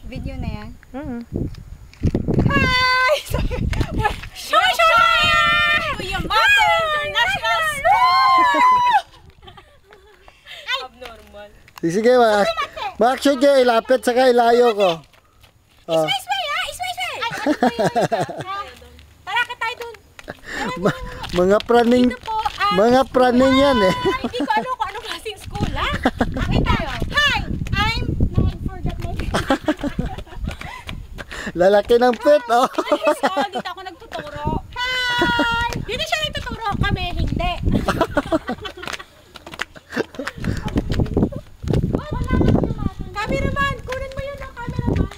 Video na yan? Hi! Kuya Mato International School! Abnormal. Sige, ma-action kayo, ilapit saka ilayo ko. Oh. Tara ka tayo dun. Mga praning, mga praning yan eh. Hindi ko ano kung anong klaseng school, ha? Bakit tayo? Hi! I'm Nine for that name. Lalaki ng pet, oh. Ayos ko, dito ako nagtuturo. Hi! Dito siya nagtuturo, kami hindi. Cameraman, kunin mo yun ang cameraman.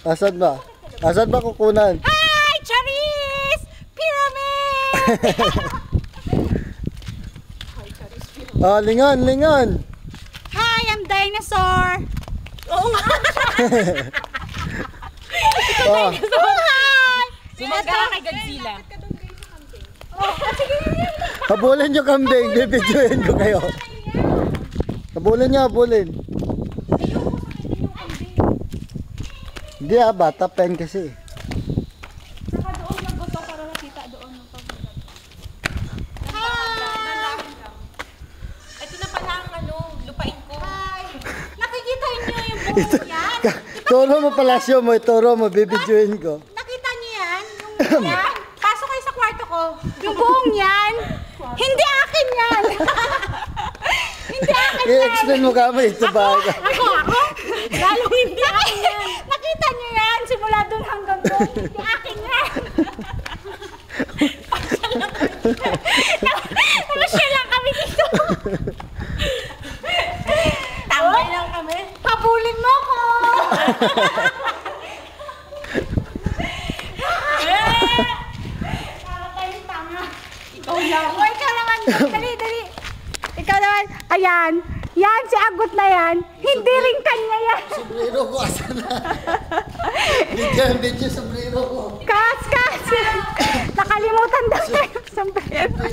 Asan ba? Asan ba kukunan? Hi! Charis! Pyramid! Oh, lingon, lingon. Hi, I'm Dinosaur! Oo nga! Oh. Hi! Sumagara kay Godzilla. Habulin nyo kambing, bibidyoin ko kayo. Habulin nyo, habulin. Hindi bata pen kasi. Saka doon lang gusto para makita doon ng pagbulat. Ito na pala ang ano, lupain ko. Hi! Nakikita niyo yung buhok yan? Turo mo palasyo mo, turo mo, bibidyoin ko. Nakita niyo yan? Yung yan? Pasok kayo sa kwarto ko. Yung buhong yan? Hindi akin yan! Hindi akin yan! I-explain mo kami ito ba? Ako? Lalo hindi akin yan. Nakita niyo yan? Simula doon hanggang doon. Hindi akin yan. Namasya lang kami dito. Tambay lang kami. Habulin mo ko! Nakakayong tanga. Ikaw lang. O, ikaw naman. Dali, dali. Ikaw naman. Ayan. Yan, si Agot na yan. Hindi rin kanya yan. Sombrero ko, asan na? Video, sombrero ko. Kas! Nakalimutan daw niya yung sombrero.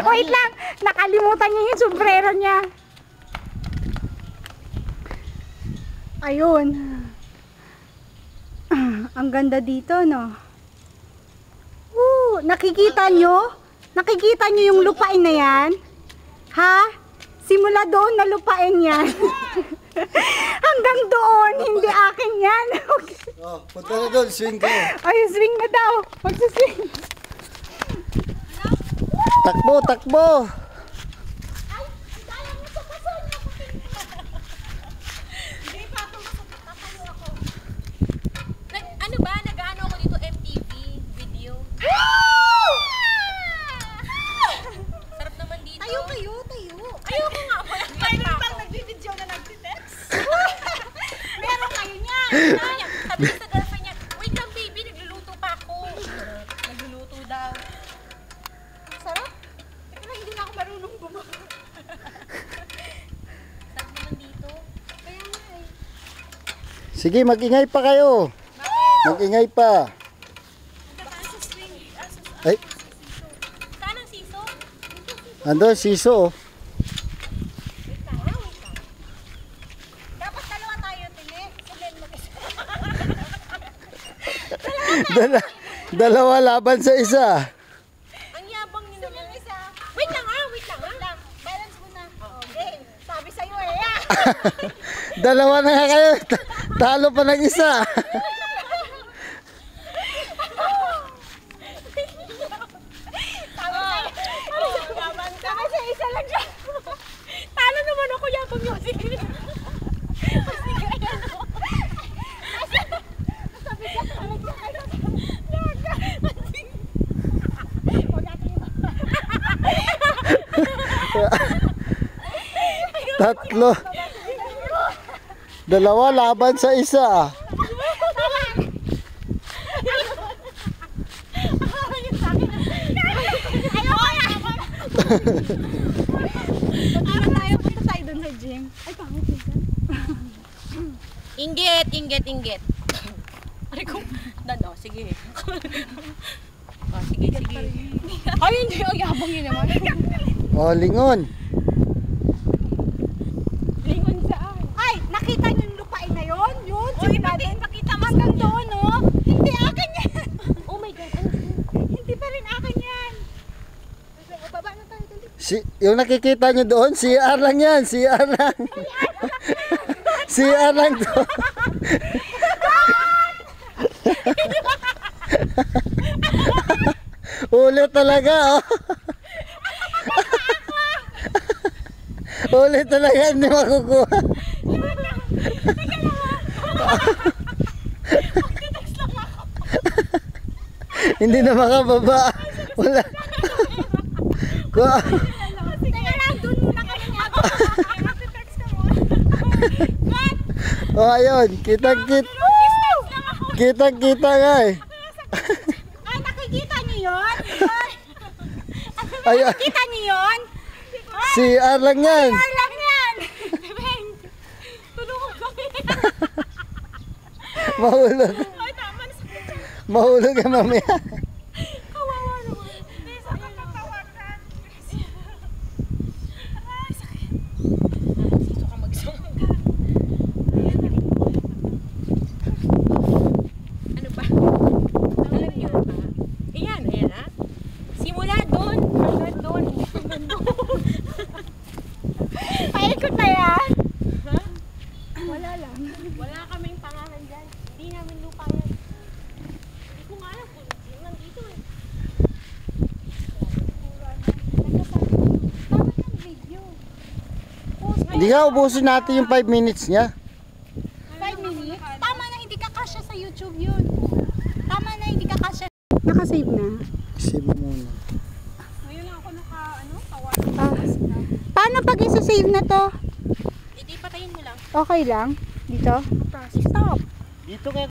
Wait lang. Nakalimutan niya yung sombrero niya. Ayun. Ang ganda dito, no? Nakikita nyo? Nakikita nyo yung lupain na yan? Ha? Simula doon na lupain yan. Hanggang doon, hindi akin yan. Oh, punta na doon, swing ko. Ay, swing na daw. Magsiswing. Takbo, takbo. Ano ba? Nag-ano ako dito MTV video. Sarap naman dito. Tayo. Ayoko nga. Mayroon bang nagbibideo na nagtitext? Meron kayo niyan. Sabi ko sa girlfriend niya, wait lang baby, nagluluto pa ako. Nagluluto daw. Sarap. Teka lang, hindi na ako marunong bumawa. Sarap naman dito. Kaya nga eh. Sige, mag-ingay pa kayo. Mag-ingay pa. Ay, Saan ang siso? ando, siso. Oh. Dapat dalawa tayo, Tine. Sulen mo kasi. Dalawa laban sa isa. Ang yabang niyo naman. Isa. Wait lang. Balance muna. Okay. Sabi sa'yo eh. Dalawa na nga kayo. Talo pa ng isa. Sabi sa isa lang siya. Talo naman ako yabang yun. Sige. Tatlo. Dalawa laban sa isa. Punta tayo dun sa gym. Ay, pangit yun. Inggit. Ay, kung... sige. Sige. Ay, hindi. Ang yabang yun naman. Oh, lingon. Lingon saan? Ay, nakita Yung nakikita nyo doon, CR lang yan, CR lang. CR lang to. Ulit talaga, oh. Ulit talaga, hindi makukuha. Hindi na makababa. Wala. Teka lang, doon muna kami niya. Mag-text ka mo. Oh, ayun. Kitang-kita nga eh. Ay, nakikita niyo yun? Ay, Nakikita niyo yun? CR lang yan. Ay, lang yan. Tulungan kami. Mahulog. Ay, tama na sa Mahulog ka mamaya. kawawa naman. Hindi, sa kakatawagan. Ay, sakit. Dito ka magsama. Ano ba? Alam niyo ba? Ayan, ayan ha. Simula doon. Hanggang doon. Paikot na yan. Ha? Wala lang. Wala kaming pangalan dyan. Hindi namin lupa yan. Hindi ko nga alam kung yung nandito eh. Tama ng video. Hindi nga, ubusin natin yung 5 minutes niya. 5 minutes? Tama na hindi ka kasya sa YouTube yun. Tama na hindi ka kasya. Nakasave na. Save mo muna. Ngayon lang ako kawan. Paano pag isa-save na to? Hindi, patayin mo lang. Okay lang? Dito? Stop. Dito kayo